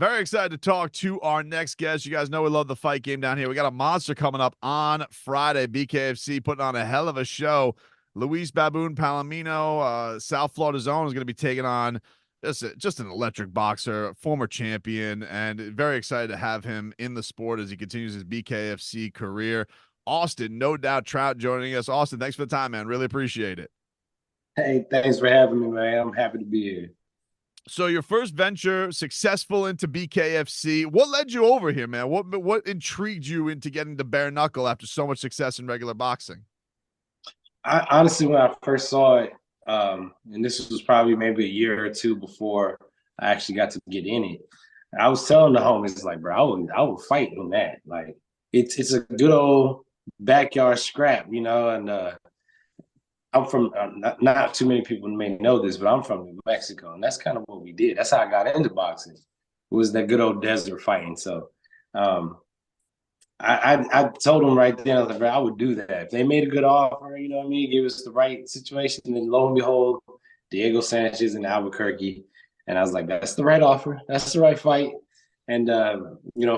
Very excited to talk to our next guest. You guys know we love the fight game down here. We got a monster coming up on Friday. BKFC putting on a hell of a show. Luis Baboon Palomino, South Florida's own, is going to be taking on just an electric boxer, former champion, and very excited to have him in the sport as he continues his BKFC career. Austin, no doubt Trout joining us. Austin, thanks for the time, man. Really appreciate it. Hey, thanks for having me, man. I'm happy to be here. So your first venture successful into BKFC. What led you over here, man? What intrigued you into getting to bare knuckle after so much success in regular boxing? I honestly, when I first saw it, and this was probably maybe a year or two before I actually got to get in it, I was telling the homies like, bro, I would fight in that. Like, it's a good old backyard scrap, and I'm from not too many people may know this, but I'm from New Mexico, and that's kind of what we did. That's how I got into boxing. It was that good old desert fighting. So um, I told them right then, I was like, bro, I would do that if they made a good offer. You know what I mean? Give us the right situation, and lo and behold, Diego Sanchez in Albuquerque, and I was like, that's the right offer. That's the right fight. And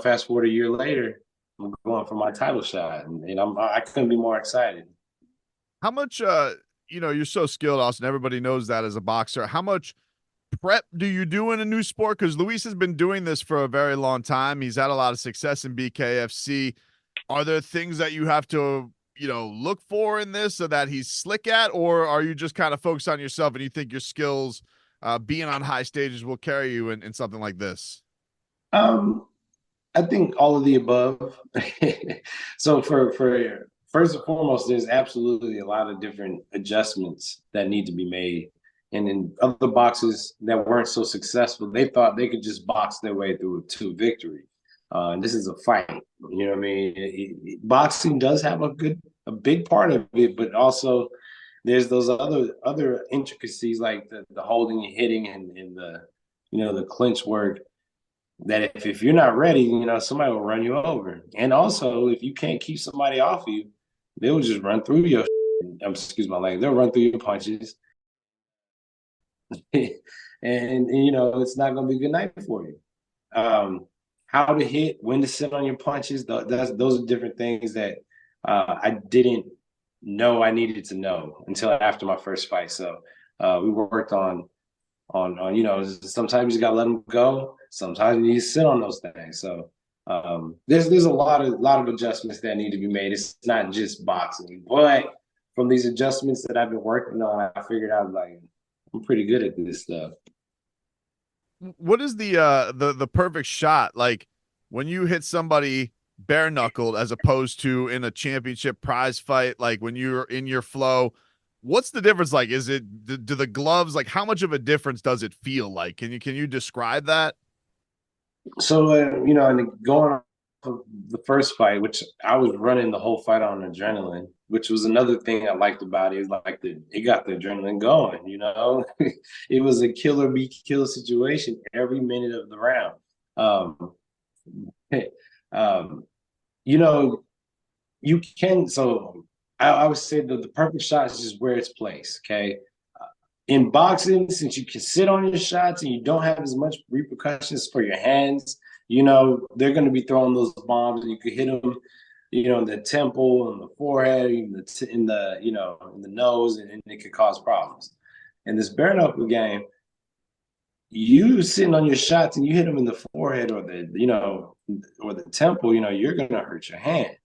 fast forward a year later, I'm going for my title shot, and I couldn't be more excited. How much you're so skilled, Austin. Everybody knows that as a boxer. How much prep do you do in a new sport? Because Luis has been doing this for a very long time. He's had a lot of success in BKFC. Are there things that you have to, look for in this so that he's slick at, or are you just kind of focused on yourself and you think your skills being on high stages will carry you in something like this? Um, I think all of the above. So for first and foremost, there's absolutely a lot of different adjustments that need to be made. And in other boxes that weren't so successful, they thought they could just box their way through to victory. And this is a fight. You know what I mean? Boxing does have a big part of it, but also there's those other intricacies like the holding and hitting and the clinch work that if you're not ready, somebody will run you over. And also, if you can't keep somebody off you, they'll just run through your. Excuse my language. They'll run through your punches, and it's not going to be a good night for you. How to hit, when to sit on your punches. Those are different things that I didn't know I needed to know until after my first fight. So we worked on sometimes you gotta let them go. Sometimes you need to sit on those things. So there's a lot of adjustments that need to be made. It's not just boxing, but from these adjustments that I've been working on, I figured out like I'm pretty good at this stuff. What is the perfect shot like when you hit somebody bare knuckled as opposed to in a championship prize fight? Like when you're in your flow, what's the difference? Like, is it do the gloves, like how much of a difference does it feel like? Can you describe that? So and going on the first fight, which I was running the whole fight on adrenaline, which was another thing I liked about it. Is like it got the adrenaline going. It was a killer be killer situation every minute of the round. Um, um, you know, you can. So I would say that the perfect shot is just where it's placed. Okay. In boxing, since you can sit on your shots and you don't have as much repercussions for your hands, they're going to be throwing those bombs and you could hit them, in the temple and the forehead, in the nose, and it could cause problems. In this bare knuckle game, you sitting on your shots and you hit them in the forehead or the temple, you're going to hurt your hand.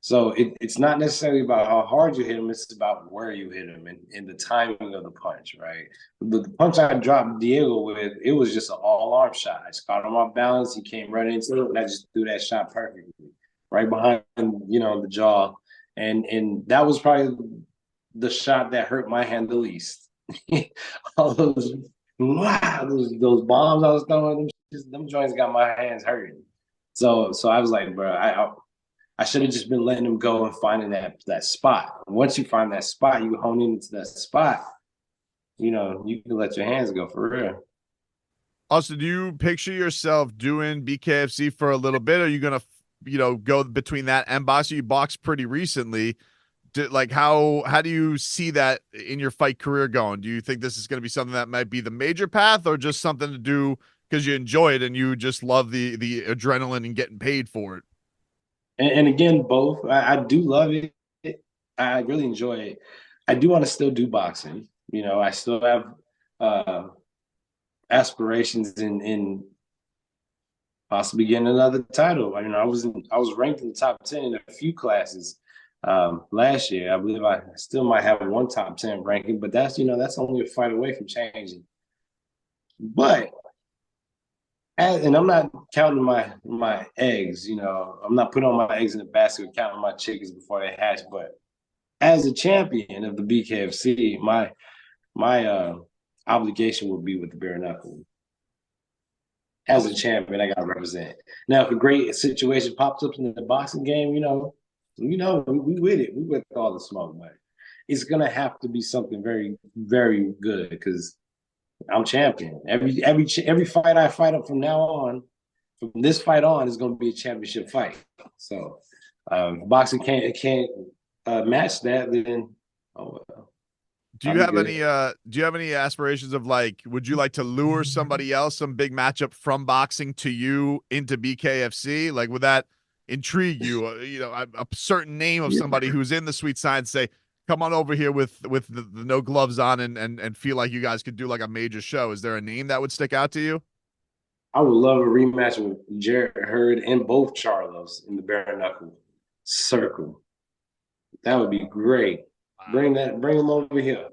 So it's not necessarily about how hard you hit him, it's about where you hit him and the timing of the punch, right? The punch I dropped Diego with, it was just an all-arm shot. I just caught him off balance. He came right into it, and I just threw that shot perfectly, right behind, the jaw. And that was probably the shot that hurt my hand the least. All those bombs I was throwing, them joints got my hands hurting. So I was like, bro, I should have just been letting him go and finding that spot. Once you find that spot, you hone into that spot, you can let your hands go for real. Also, do you picture yourself doing BKFC for a little bit? Are you gonna, go between that and boxing? You boxed pretty recently. How do you see that in your fight career going? Do you think this is going to be something that might be the major path, or just something to do because you enjoy it and you just love the adrenaline and getting paid for it. And again, both. I do love it. I really enjoy it. I do want to still do boxing. You know, I still have aspirations in possibly getting another title. I mean, I was ranked in the top 10 in a few classes last year. I believe I still might have one top 10 ranking, but that's only a fight away from changing. But and I'm not counting my eggs. You know, I'm not putting all my eggs in the basket, counting my chickens before they hatch. But as a champion of the BKFC, my obligation would be with the bare knuckle. As a champion, I got to represent. Now, if a great situation pops up in the boxing game, we with it. We with all the smoke, but it's gonna have to be something very, very good because I'm champion. Every fight I fight up from now on, from this fight on, is gonna be a championship fight. So, boxing can't match that. Then, oh well. Do you have any aspirations of, like, would you like to lure somebody else, some big matchup from boxing to you into BKFC? Like, would that intrigue you? A certain name of somebody who's in the sweet science, say, come on over here with the no gloves on and feel like you guys could do like a major show. Is there a name that would stick out to you? I would love a rematch with Jarrett Hurd and both Charlos in the bare knuckle circle. That would be great. Bring them over here.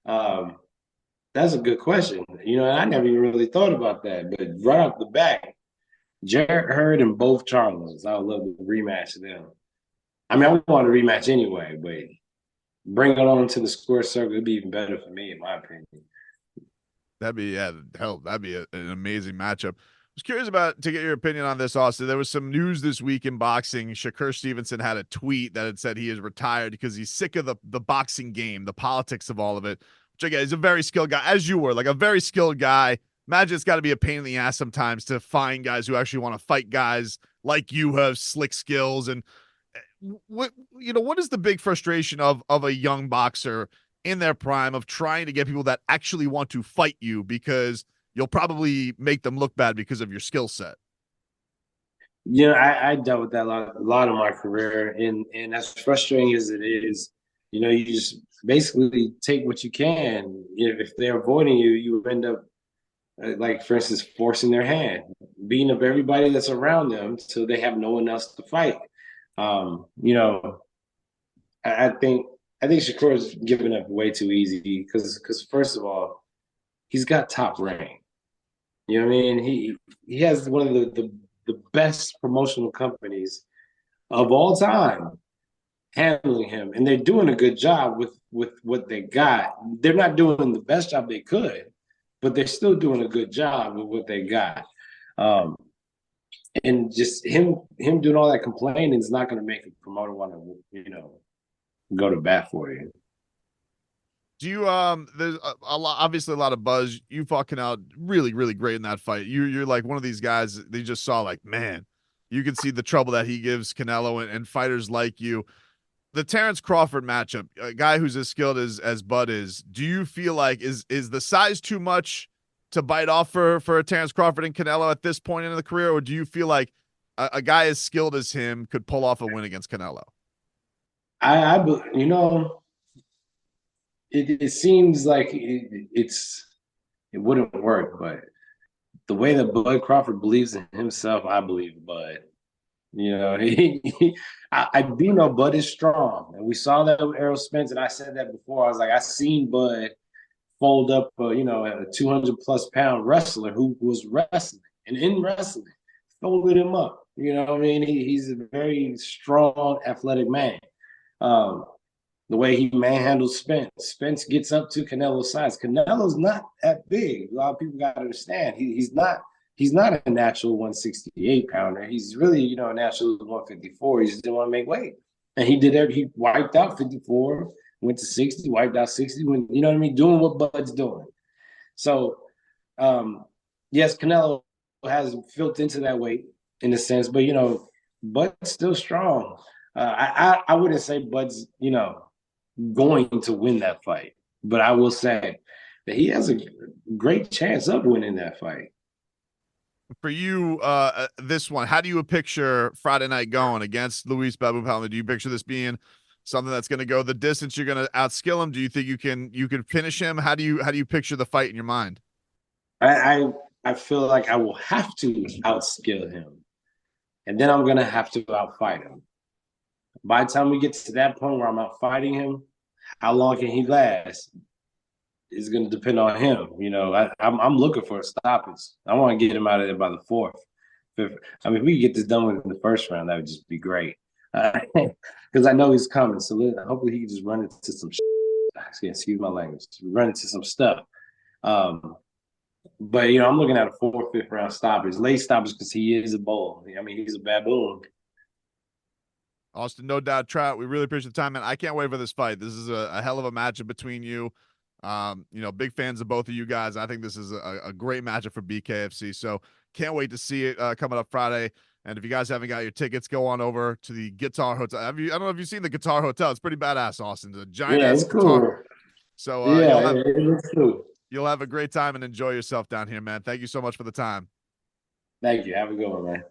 That's a good question. And I never even really thought about that. But right off the bat, Jarrett Hurd and both Charlos. I would love to rematch them. I mean, I want a rematch anyway, but bring it on to the square circle. It'd be even better for me, in my opinion. That'd be an amazing matchup. I was curious to get your opinion on this, Austin. There was some news this week in boxing. Shakur Stevenson had a tweet that had said he is retired because he's sick of the boxing game, the politics of all of it, which, again, he's a very skilled guy, as you were, like a very skilled guy. Imagine it's got to be a pain in the ass sometimes to find guys who actually want to fight guys like you who have slick skills. And what is the big frustration of a young boxer in their prime of trying to get people that actually want to fight you, because you'll probably make them look bad because of your skill set? I dealt with that a lot of my career, and as frustrating as it is, you just basically take what you can. If they're avoiding you, you end up, like, for instance, forcing their hand, beating up everybody that's around them so they have no one else to fight. I think Shakur is giving up way too easy because first of all, he's got top rank. You know what I mean? He has one of the best promotional companies of all time handling him, and they're doing a good job with what they got. They're not doing the best job they could, but they're still doing a good job with what they got. And just him doing all that complaining is not going to make a promoter want to, go to bat for you. Do you there's a lot, obviously a lot of buzz. You fucking out really, really great in that fight. You're like one of these guys they just saw, like, man, you can see the trouble that he gives Canelo and fighters like you. The Terence Crawford matchup, a guy who's as skilled as Bud is, do you feel like is the size too much to bite off for Terence Crawford and Canelo at this point in the career, or do you feel like a guy as skilled as him could pull off a win against Canelo? It seems like it wouldn't work, but the way that Bud Crawford believes in himself, I believe Bud. I do know Bud is strong, and we saw that with Errol Spence, and I said that before. I was like, I seen Bud fold up, a 200+ pound wrestler who was wrestling, and in wrestling, folded him up. You know what I mean? He's a very strong, athletic man. The way he manhandles Spence gets up to Canelo's size. Canelo's not that big. A lot of people got to understand. He's not a natural 168 pounder. He's really, a natural 154. He just didn't want to make weight. And he did he wiped out 54, went to 60, wiped out 60, when, you know what I mean, doing what Bud's doing. So, yes, Canelo has built into that weight in a sense, but, Bud's still strong. I wouldn't say Bud's, going to win that fight, but I will say that he has a great chance of winning that fight. For you, this one, how do you picture Friday night going against Luis Babu Palomino? Do you picture this being something that's going to go the distance? You're going to outskill him? Do you think you can finish him? How do you picture the fight in your mind? I I feel like I will have to outskill him, and then I'm gonna have to outfight him. By the time we get to that point where I'm outfighting him, how long can he last? Is going to depend on him. You know, I'm looking for a stoppage. I want to get him out of there by the fourth. I mean, if we could get this done within the first round, that would just be great. Because I know he's coming. So hopefully he can just run into some. Excuse my language. Run into some stuff. But you know, I'm looking at a fourth, fifth round stoppage, late stoppage because he is a bull. I mean, he's a baboon. Austin, no doubt, Trout. We really appreciate the time, man. I can't wait for this fight. This is a hell of a matchup between you. Big fans of both of you guys. I think this is a great matchup for BKFC. So can't wait to see it coming up Friday. And if you guys haven't got your tickets, go on over to the Guitar Hotel. I don't know if you've seen the Guitar Hotel. It's pretty badass, Austin. The giant Yeah, ass it's guitar. cool. So Yeah, it looks cool. you'll have a great time and enjoy yourself down here, man. Thank you so much for the time. Thank you. Have a good one, man.